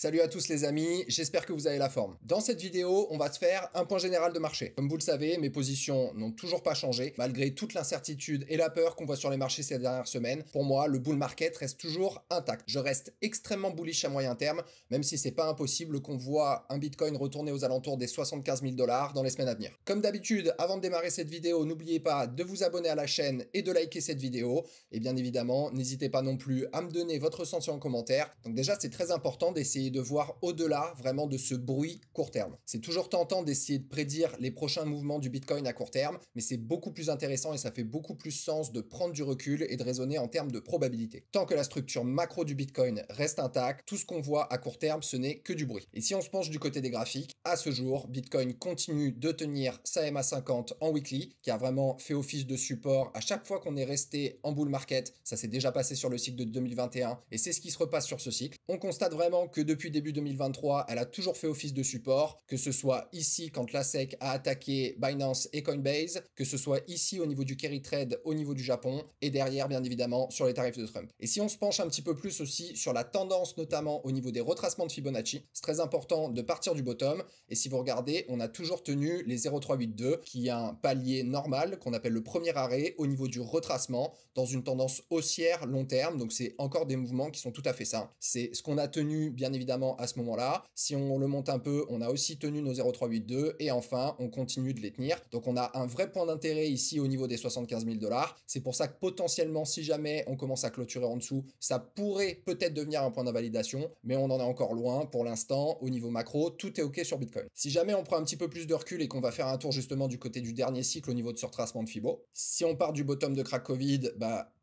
Salut à tous les amis, j'espère que vous avez la forme. Dans cette vidéo, on va se faire un point général de marché. Comme vous le savez, mes positions n'ont toujours pas changé, malgré toute l'incertitude et la peur qu'on voit sur les marchés ces dernières semaines. Pour moi, le bull market reste toujours intact. Je reste extrêmement bullish à moyen terme, même si c'est pas impossible qu'on voit un Bitcoin retourner aux alentours des 75 000 $ dans les semaines à venir. Comme d'habitude, avant de démarrer cette vidéo, n'oubliez pas de vous abonner à la chaîne et de liker cette vidéo. Et bien évidemment, n'hésitez pas non plus à me donner votre ressenti en commentaire. Donc déjà, c'est très important d'essayer de voir au-delà vraiment de ce bruit court terme. C'est toujours tentant d'essayer de prédire les prochains mouvements du Bitcoin à court terme, mais c'est beaucoup plus intéressant et ça fait beaucoup plus sens de prendre du recul et de raisonner en termes de probabilité. Tant que la structure macro du Bitcoin reste intacte, tout ce qu'on voit à court terme, ce n'est que du bruit. Et si on se penche du côté des graphiques, à ce jour, Bitcoin continue de tenir sa MA50 en weekly, qui a vraiment fait office de support à chaque fois qu'on est resté en bull market. Ça s'est déjà passé sur le cycle de 2021 et c'est ce qui se repasse sur ce cycle. On constate vraiment que depuis début 2023, elle a toujours fait office de support, que ce soit ici quand la SEC a attaqué Binance et Coinbase, que ce soit ici au niveau du carry trade au niveau du Japon, et derrière bien évidemment sur les tarifs de Trump. Et si on se penche un petit peu plus aussi sur la tendance, notamment au niveau des retracements de Fibonacci, c'est très important de partir du bottom, et si vous regardez, on a toujours tenu les 0,382, qui est un palier normal, qu'on appelle le premier arrêt, au niveau du retracement, dans une tendance haussière long terme, donc c'est encore des mouvements qui sont tout à fait sains. C'est ce qu'on a tenu bien évidemment à ce moment-là. Si on le monte un peu, on a aussi tenu nos 0,382 et enfin, on continue de les tenir. Donc on a un vrai point d'intérêt ici au niveau des 75 000 $. C'est pour ça que potentiellement, si jamais on commence à clôturer en dessous, ça pourrait peut-être devenir un point d'invalidation, mais on en est encore loin. Pour l'instant, au niveau macro, tout est OK sur Bitcoin. Si jamais on prend un petit peu plus de recul et qu'on va faire un tour justement du côté du dernier cycle au niveau de ce retracement de Fibo, si on part du bottom de crack Covid,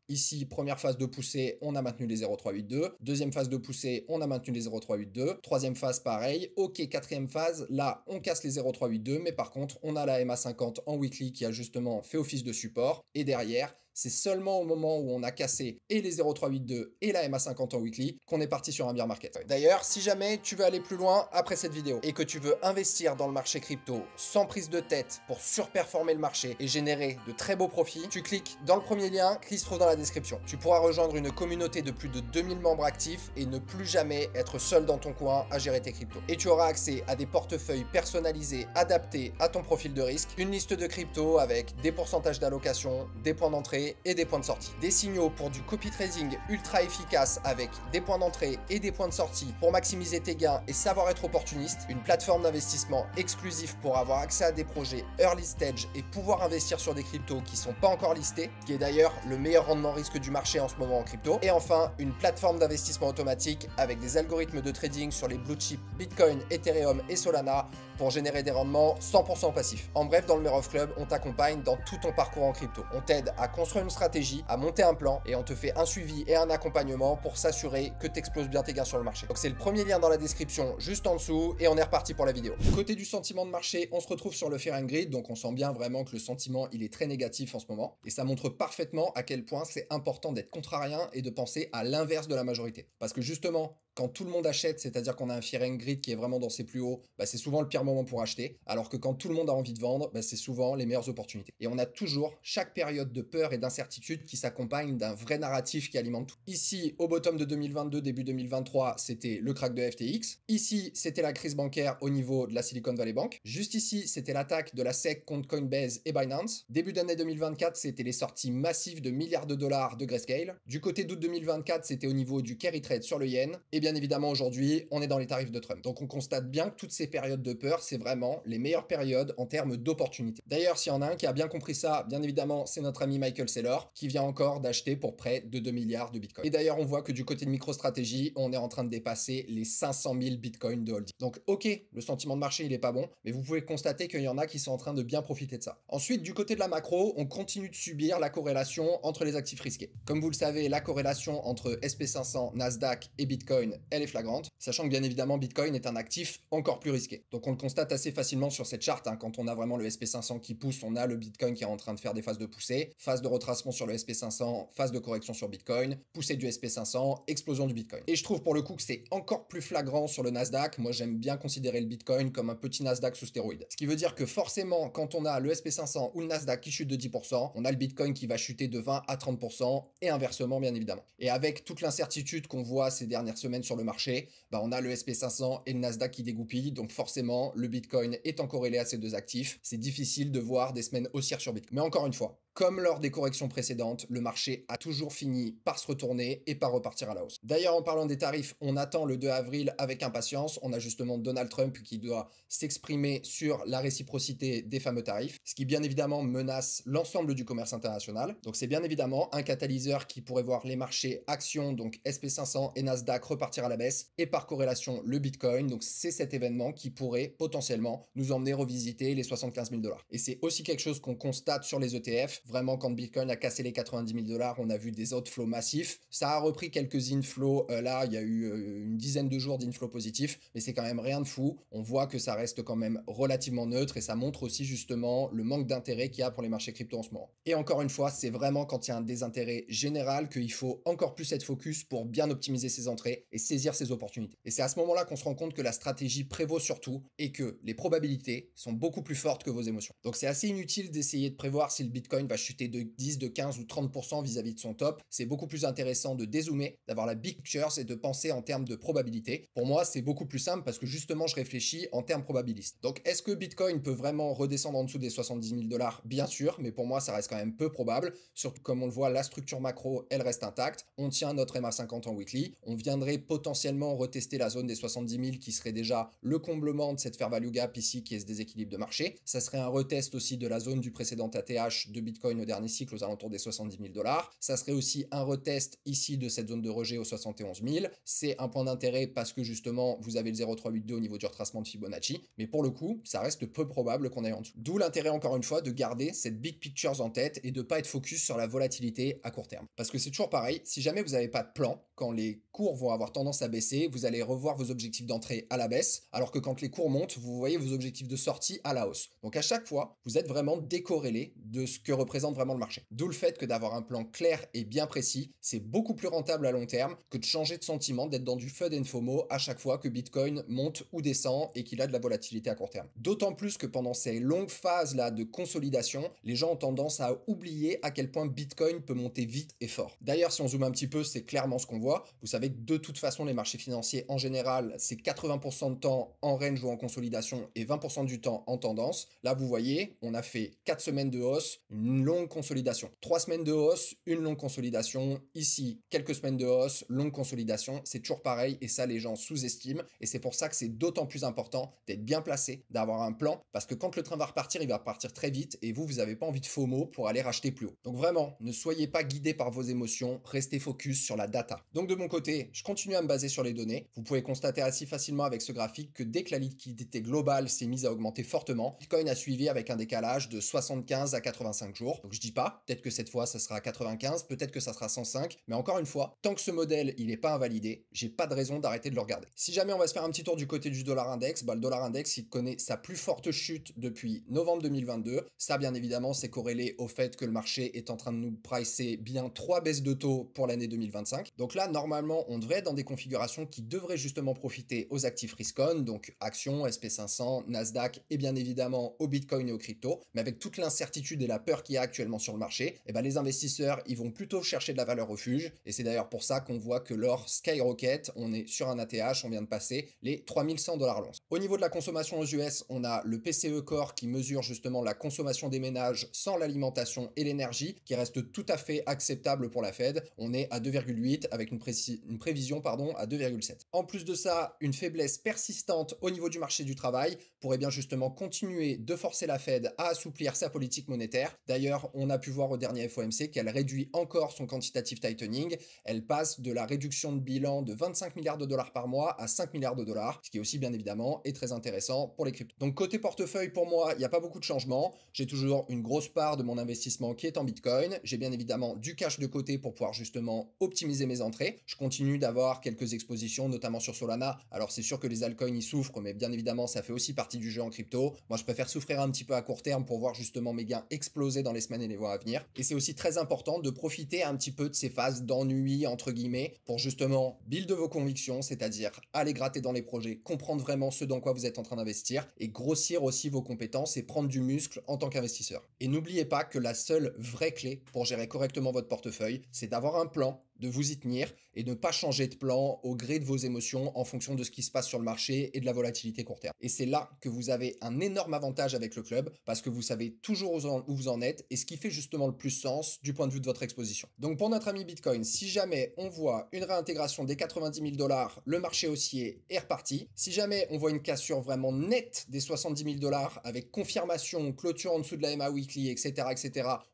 ici, première phase de poussée, on a maintenu les 0,382. Deuxième phase de poussée, on a maintenu les 0,382. Troisième phase, pareil. OK, quatrième phase, là, on casse les 0,382, mais par contre, on a la MA50 en weekly qui a justement fait office de support. Et derrière, c'est seulement au moment où on a cassé et les 0,382 et la MA50 en weekly qu'on est parti sur un bear market. D'ailleurs, si jamais tu veux aller plus loin après cette vidéo et que tu veux investir dans le marché crypto sans prise de tête pour surperformer le marché et générer de très beaux profits, tu cliques dans le premier lien qui se trouve dans la description. Tu pourras rejoindre une communauté de plus de 2000 membres actifs et ne plus jamais être seul dans ton coin à gérer tes cryptos. Et tu auras accès à des portefeuilles personnalisés adaptés à ton profil de risque, une liste de cryptos avec des pourcentages d'allocation, des points d'entrée et des points de sortie. Des signaux pour du copy trading ultra efficace avec des points d'entrée et des points de sortie pour maximiser tes gains et savoir être opportuniste. Une plateforme d'investissement exclusive pour avoir accès à des projets early stage et pouvoir investir sur des cryptos qui sont pas encore listés, qui est d'ailleurs le meilleur rendement risque du marché en ce moment en crypto. Et enfin, une plateforme d'investissement automatique avec des algorithmes de trading sur les blue chips Bitcoin, Ethereum et Solana pour générer des rendements 100% passifs. En bref, dans le Merov Club, on t'accompagne dans tout ton parcours en crypto. On t'aide à construire une stratégie, à monter un plan et on te fait un suivi et un accompagnement pour s'assurer que tu exploses bien tes gains sur le marché. Donc c'est le premier lien dans la description juste en dessous et on est reparti pour la vidéo. Côté du sentiment de marché, on se retrouve sur le Fear and Greed, donc on sent bien vraiment que le sentiment il est très négatif en ce moment et ça montre parfaitement à quel point c'est important d'être contrarien et de penser à l'inverse de la majorité. Parce que justement, quand tout le monde achète, c'est-à-dire qu'on a un Fear and Greed qui est vraiment dans ses plus hauts, c'est souvent le pire moment pour acheter, alors que quand tout le monde a envie de vendre, c'est souvent les meilleures opportunités. Et on a toujours chaque période de peur et d'incertitude qui s'accompagne d'un vrai narratif qui alimente tout. Ici, au bottom de 2022, début 2023, c'était le crack de FTX. Ici, c'était la crise bancaire au niveau de la Silicon Valley Bank. Juste ici, c'était l'attaque de la SEC contre Coinbase et Binance. Début d'année 2024, c'était les sorties massives de milliards de dollars de Grayscale. Du côté d'août 2024, c'était au niveau du carry trade sur le yen. Et bien évidemment, aujourd'hui, on est dans les tarifs de Trump. Donc on constate bien que toutes ces périodes de peur, c'est vraiment les meilleures périodes en termes d'opportunités. D'ailleurs, s'il y en a un qui a bien compris ça, bien évidemment, c'est notre ami Michael Saylor, qui vient encore d'acheter pour près de 2 milliards de Bitcoin. Et d'ailleurs, on voit que du côté de MicroStrategy, on est en train de dépasser les 500 000 Bitcoin de holding. Donc ok, le sentiment de marché, il est pas bon, mais vous pouvez constater qu'il y en a qui sont en train de bien profiter de ça. Ensuite, du côté de la macro, on continue de subir la corrélation entre les actifs risqués. Comme vous le savez, la corrélation entre SP500, Nasdaq et Bitcoin, elle est flagrante, sachant que bien évidemment Bitcoin est un actif encore plus risqué. Donc on le constate assez facilement sur cette charte, quand on a vraiment le SP500 qui pousse, on a le Bitcoin qui est en train de faire des phases de poussée, phase de retracement sur le SP500, phase de correction sur Bitcoin, poussée du SP500, explosion du Bitcoin. Et je trouve pour le coup que c'est encore plus flagrant sur le Nasdaq. Moi, j'aime bien considérer le Bitcoin comme un petit Nasdaq sous stéroïdes. Ce qui veut dire que forcément, quand on a le SP500 ou le Nasdaq qui chute de 10%, on a le Bitcoin qui va chuter de 20 à 30% et inversement, bien évidemment. Et avec toute l'incertitude qu'on voit ces dernières semaines sur le marché, on a le SP500 et le Nasdaq qui dégoupillent. Donc forcément, le Bitcoin étant corrélé à ces deux actifs, c'est difficile de voir des semaines haussières sur Bitcoin. Mais encore une fois, comme lors des corrections précédentes, le marché a toujours fini par se retourner et par repartir à la hausse. D'ailleurs, en parlant des tarifs, on attend le 2 avril avec impatience. On a justement Donald Trump qui doit s'exprimer sur la réciprocité des fameux tarifs, ce qui bien évidemment menace l'ensemble du commerce international. Donc c'est bien évidemment un catalyseur qui pourrait voir les marchés actions, donc SP500 et Nasdaq repartir à la baisse et par corrélation le Bitcoin. Donc c'est cet événement qui pourrait potentiellement nous emmener revisiter les 75 000 $. Et c'est aussi quelque chose qu'on constate sur les ETF. Vraiment, quand Bitcoin a cassé les 90 000 $, on a vu des outflows massifs. Ça a repris quelques inflows. Là, il y a eu une dizaine de jours d'inflows positifs, mais c'est quand même rien de fou. On voit que ça reste quand même relativement neutre et ça montre aussi justement le manque d'intérêt qu'il y a pour les marchés crypto en ce moment. Et encore une fois, c'est vraiment quand il y a un désintérêt général qu'il faut encore plus être focus pour bien optimiser ses entrées et saisir ses opportunités. Et c'est à ce moment-là qu'on se rend compte que la stratégie prévaut surtout et que les probabilités sont beaucoup plus fortes que vos émotions. Donc c'est assez inutile d'essayer de prévoir si le Bitcoin va chuter de 10, de 15 ou 30% vis-à-vis de son top. C'est beaucoup plus intéressant de dézoomer, d'avoir la big picture et de penser en termes de probabilité. Pour moi, c'est beaucoup plus simple parce que justement, je réfléchis en termes probabilistes. Donc, est-ce que Bitcoin peut vraiment redescendre en dessous des 70 000 $? Bien sûr, mais pour moi, ça reste quand même peu probable. Surtout, comme on le voit, la structure macro, elle reste intacte. On tient notre MA50 en weekly. On viendrait potentiellement retester la zone des 70 000 qui serait déjà le comblement de cette fair value gap ici qui est ce déséquilibre de marché. Ça serait un retest aussi de la zone du précédent ATH de Bitcoin au dernier cycle aux alentours des 70 000 $. Ça serait aussi un retest ici de cette zone de rejet aux 71 000. C'est un point d'intérêt parce que justement, vous avez le 0,382 au niveau du retracement de Fibonacci. Mais pour le coup, ça reste peu probable qu'on aille en dessous. D'où l'intérêt, encore une fois, de garder cette big picture en tête et de pas être focus sur la volatilité à court terme. Parce que c'est toujours pareil, si jamais vous n'avez pas de plan, quand les cours vont avoir tendance à baisser, vous allez revoir vos objectifs d'entrée à la baisse, alors que quand les cours montent, vous voyez vos objectifs de sortie à la hausse. Donc à chaque fois, vous êtes vraiment décorrélé de ce que représente vraiment le marché. D'où le fait que d'avoir un plan clair et bien précis, c'est beaucoup plus rentable à long terme que de changer de sentiment, d'être dans du FUD and FOMO à chaque fois que Bitcoin monte ou descend et qu'il a de la volatilité à court terme. D'autant plus que pendant ces longues phases-là de consolidation, les gens ont tendance à oublier à quel point Bitcoin peut monter vite et fort. D'ailleurs, si on zoome un petit peu, c'est clairement ce qu'on voit. Vous savez que de toute façon, les marchés financiers en général, c'est 80% de temps en range ou en consolidation et 20% du temps en tendance. Là, vous voyez, on a fait 4 semaines de hausse, une longue consolidation. 3 semaines de hausse, une longue consolidation. Ici, quelques semaines de hausse, longue consolidation. C'est toujours pareil et ça, les gens sous-estiment. Et c'est pour ça que c'est d'autant plus important d'être bien placé, d'avoir un plan, parce que quand le train va repartir, il va repartir très vite et vous n'avez pas envie de FOMO pour aller racheter plus haut. Donc vraiment, ne soyez pas guidé par vos émotions, restez focus sur la data. Donc de mon côté, je continue à me baser sur les données. Vous pouvez constater assez facilement avec ce graphique que dès que la liquidité globale s'est mise à augmenter fortement, Bitcoin a suivi avec un décalage de 75 à 85 jours. Donc je dis pas, peut-être que cette fois ça sera 95, peut-être que ça sera 105, mais encore une fois, tant que ce modèle il n'est pas invalidé, j'ai pas de raison d'arrêter de le regarder. Si jamais on va se faire un petit tour du côté du dollar index, le dollar index il connaît sa plus forte chute depuis novembre 2022. Ça bien évidemment c'est corrélé au fait que le marché est en train de nous pricer bien 3 baisses de taux pour l'année 2025. Donc là normalement on devrait être dans des configurations qui devraient justement profiter aux actifs risk-on, donc actions, SP500, Nasdaq et bien évidemment au Bitcoin et aux cryptos. Mais avec toute l'incertitude et la peur qu'il y a actuellement sur le marché, les investisseurs ils vont plutôt chercher de la valeur refuge et c'est d'ailleurs pour ça qu'on voit que l'or skyrocket, on est sur un ATH, on vient de passer les 3100 $ l'once. Au niveau de la consommation aux US, on a le PCE Core qui mesure justement la consommation des ménages sans l'alimentation et l'énergie, qui reste tout à fait acceptable pour la Fed. On est à 2,8 avec une prévision à 2,7. En plus de ça, une faiblesse persistante au niveau du marché du travail pourrait bien justement continuer de forcer la Fed à assouplir sa politique monétaire. D'ailleurs, on a pu voir au dernier FOMC qu'elle réduit encore son quantitative tightening. Elle passe de la réduction de bilan de 25 milliards de dollars par mois à 5 milliards de dollars, ce qui est aussi bien évidemment est très intéressant pour les cryptos. Donc côté portefeuille, pour moi, il n'y a pas beaucoup de changements. J'ai toujours une grosse part de mon investissement qui est en Bitcoin. J'ai bien évidemment du cash de côté pour pouvoir justement optimiser mes entrées. gérer. Je continue d'avoir quelques expositions, notamment sur Solana. Alors c'est sûr que les altcoins y souffrent, mais bien évidemment ça fait aussi partie du jeu en crypto. Moi je préfère souffrir un petit peu à court terme pour voir justement mes gains exploser dans les semaines et les mois à venir. Et c'est aussi très important de profiter un petit peu de ces phases d'ennui entre guillemets pour justement build vos convictions, c'est-à-dire aller gratter dans les projets, comprendre vraiment ce dans quoi vous êtes en train d'investir et grossir aussi vos compétences et prendre du muscle en tant qu'investisseur. Et n'oubliez pas que la seule vraie clé pour gérer correctement votre portefeuille, c'est d'avoir un plan, de vous y tenir et de ne pas changer de plan au gré de vos émotions en fonction de ce qui se passe sur le marché et de la volatilité court terme. Et c'est là que vous avez un énorme avantage avec le club parce que vous savez toujours où vous en êtes et ce qui fait justement le plus sens du point de vue de votre exposition. Donc pour notre ami Bitcoin, si jamais on voit une réintégration des 90 000 $, le marché haussier est reparti. Si jamais on voit une cassure vraiment nette des 70 000 $ avec confirmation, clôture en dessous de la MA Weekly, etc.,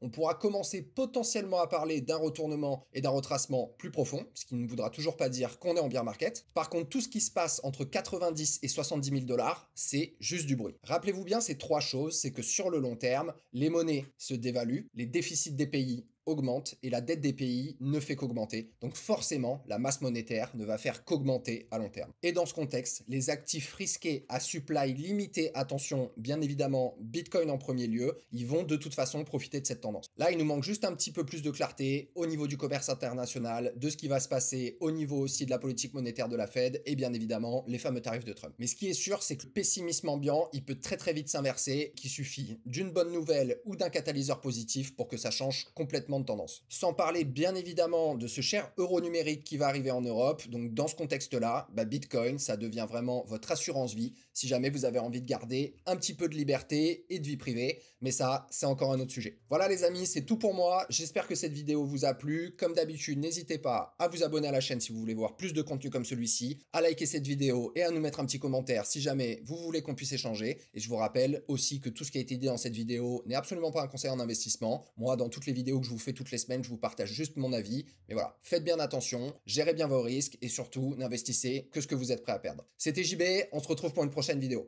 on pourra commencer potentiellement à parler d'un retournement et d'un retracement plus profond, ce qui ne voudra toujours pas dire qu'on est en bear market. Par contre, tout ce qui se passe entre 90 et 70 000 $, c'est juste du bruit. Rappelez-vous bien ces trois choses, c'est que sur le long terme, les monnaies se dévaluent, les déficits des pays augmente et la dette des pays ne fait qu'augmenter. Donc forcément, la masse monétaire ne va faire qu'augmenter à long terme. Et dans ce contexte, les actifs risqués à supply limité, attention, bien évidemment, Bitcoin en premier lieu, ils vont de toute façon profiter de cette tendance. Là, il nous manque juste un petit peu plus de clarté au niveau du commerce international, de ce qui va se passer au niveau aussi de la politique monétaire de la Fed et bien évidemment les fameux tarifs de Trump. Mais ce qui est sûr, c'est que le pessimisme ambiant, il peut très vite s'inverser, qu'il suffit d'une bonne nouvelle ou d'un catalyseur positif pour que ça change complètement de tendance. Sans parler bien évidemment de ce cher euro numérique qui va arriver en Europe. Donc dans ce contexte-là, Bitcoin, ça devient vraiment votre assurance vie si jamais vous avez envie de garder un petit peu de liberté et de vie privée. Mais ça, c'est encore un autre sujet. Voilà les amis, c'est tout pour moi. J'espère que cette vidéo vous a plu. Comme d'habitude, n'hésitez pas à vous abonner à la chaîne si vous voulez voir plus de contenu comme celui-ci, à liker cette vidéo et à nous mettre un petit commentaire si jamais vous voulez qu'on puisse échanger. Et je vous rappelle aussi que tout ce qui a été dit dans cette vidéo n'est absolument pas un conseil en investissement. Moi, dans toutes les vidéos que je vous fais toutes les semaines, je vous partage juste mon avis. Mais voilà, faites bien attention, gérez bien vos risques et surtout, n'investissez que ce que vous êtes prêt à perdre. C'était JB, on se retrouve pour une prochaine vidéo.